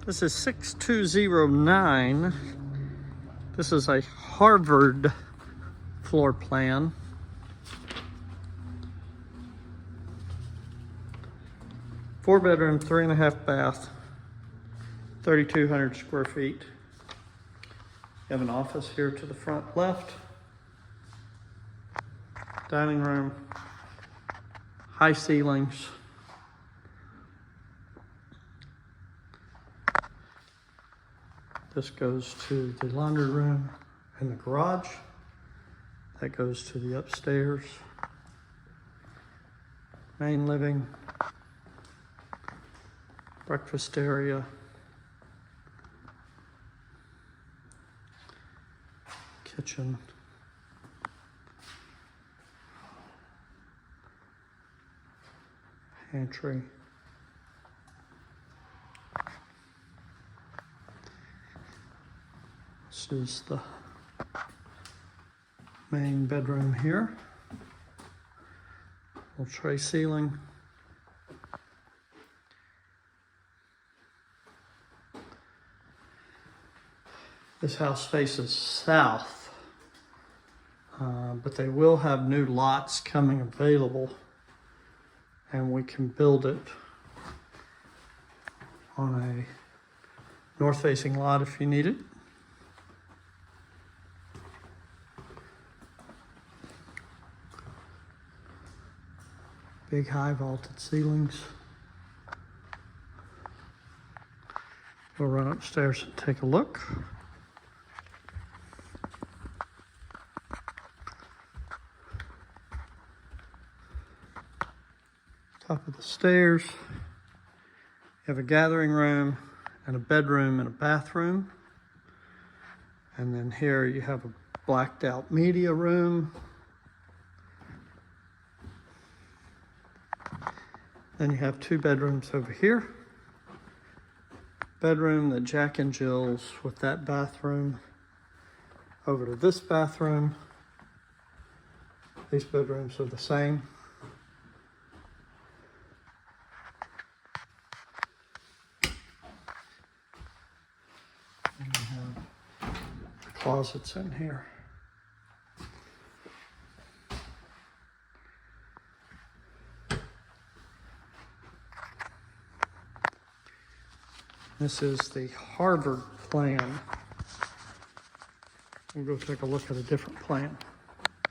This is 6209. This is a Harvard floor plan. Four bedroom, 3.5 bath, 3,200 square feet. You have an office here to the front left. Dining room, high ceilings. This goes to the laundry room and the garage. That goes to the upstairs. Main living, breakfast area, kitchen, pantry. This is the main bedroom here. Little tray ceiling. This house faces south, but they will have new lots coming available, and we can build it on a north-facing lot if you need it. Big high vaulted ceilings. We'll run upstairs and take a look. Top of the stairs, you have a gathering room and a bedroom and a bathroom. And then here you have a blacked out media room. Then you have two bedrooms over here. Bedroom, the Jack and Jill's with that bathroom. Over to this bathroom. These bedrooms are the same. And you have closets in here. This is the Harvard plan. We'll go take a look at a different plan.